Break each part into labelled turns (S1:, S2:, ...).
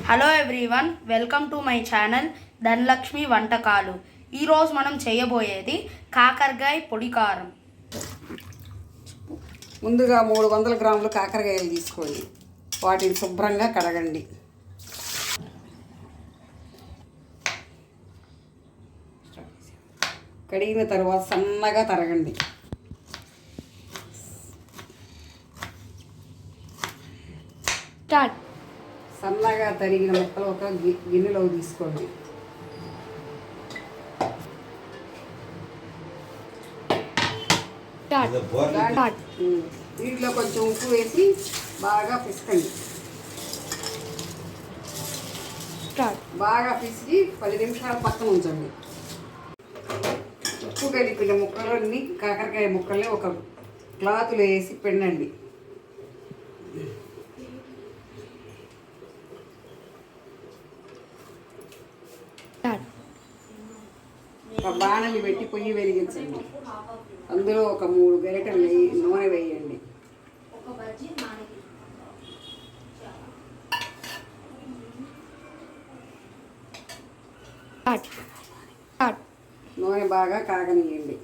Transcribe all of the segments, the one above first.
S1: Hello everyone, welcome to my channel Dhanalakshmi వంటకాలు. ఈరోజు మనం చేయబోయేది కాకరకాయ పొడి కారం.
S2: ముందుగా 300 గ్రాములు కాకరకాయలు తీసుకోండి. వాటిని శుభ్రంగా కడగండి. కడిగిన తర్వాత సన్నగా తరగండి. సన్నగా తరిగిన ముక్కలు ఒక గిన్నెలో తీసుకోండి. వీటిలో కొంచెం ఉప్పు వేసి బాగా పిసకండి. బాగా పిసికి 10 నిమిషాలు పక్కన ఉంచండి. ఉప్పు కలిపిన ముక్కలన్నీ కాకరకాయ ముక్కల్ని ఒక క్లాతులో వేసి పిండండి. ఒక బాణలి పెట్టి పొయ్యి వెలిగించండి. అందులో ఒక 3 గరిటెలు నూనె వేయండి. నూనె బాగా కాగనియండి.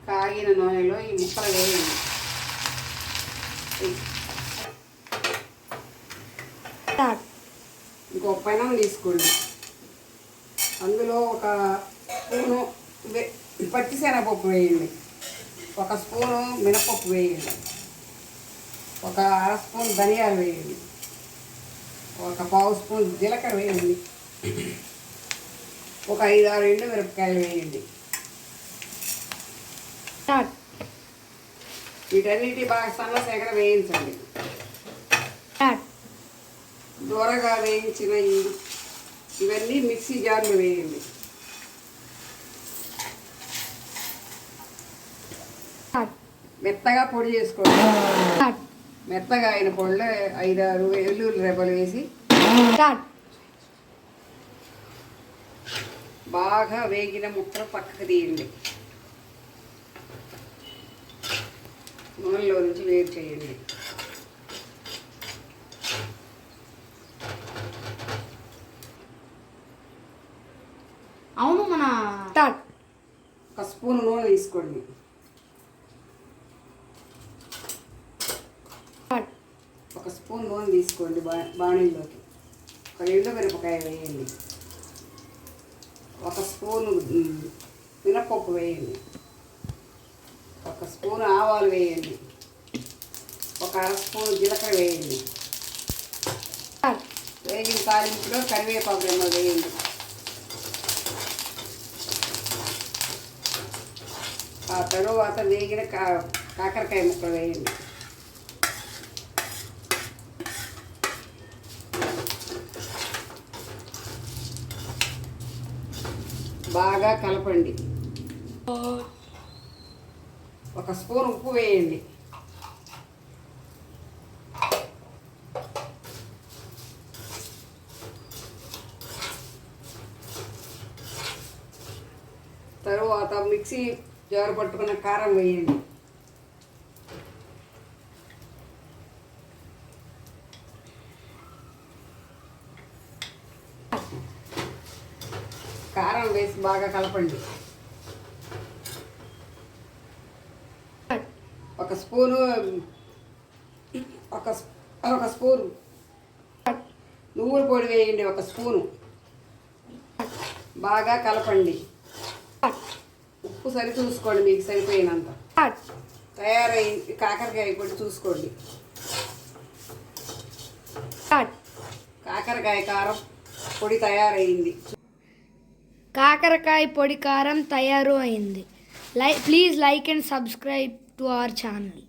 S2: కాగిన నూనెలో ఈ ముక్కలు వేయండి. ఇంకో పెనం తీసుకోండి. అందులో ఒక స్పూను పచ్చిశనగపప్పు వేయండి. ఒక స్పూను మినపప్పు వేయండి. ఒక అర స్పూన్ ధనియాలు వేయండి. ఒక పావు స్పూన్ జీలకర్ర వేయండి. ఒక 5-6 ఎండుమిరపకాయలు వేయండి. వీటన్నిటి బాగా సన్నసేగర వేయించండి. దూరగా వేయించిన ఇవన్నీ మిక్సీ జార్లో వేయండి. మెత్తగా పొడి చేసుకోండి. మెత్తగా అయిన పొడిలో 5-6 వెల్లుల్లి రెబ్బలు వేసి బాగా వేగిన ముక్కలు పక్కకు తీయండి. నూనెలో నుంచి వేడి చేయండి.
S1: అవును, మన
S2: ఒక స్పూన్ నూనె తీసుకోండి. ఒక స్పూన్ నూనె తీసుకోండి. బాణీలోకి ఒక ఎండుమిరపకాయ వేయండి. ఒక స్పూను మినపప్పు వేయండి. ఒక స్పూన్ ఆవాలు వేయండి. ఒక అర స్పూన్ జీలకర్ర వేయండి. వేగిన తాలింపులో కరివేపాకు వేయండి. ఆ తరువాత వేగిన కాకరకాయ ముక్కలు వేయండి. బాగా కలపండి. ఒక స్పూన్ ఉప్పు వేయండి. తరువాత మిక్సీ జారు పట్టుకున్న కారం వేయండి. కారం వేసి బాగా కలపండి. ఒక స్పూను నువ్వుల పొడి వేయండి. ఒక స్పూను బాగా కలపండి. ఉప్పు సరి చూసుకోండి, మీకు సరిపోయినంత. తయారైంది కాకరకాయ పొడి చూసుకోండి. కాకరకాయ కారం పొడి తయారైంది.
S1: కాకరకాయ పొడి కారం తయారు అయింది. Please like and subscribe to our channel.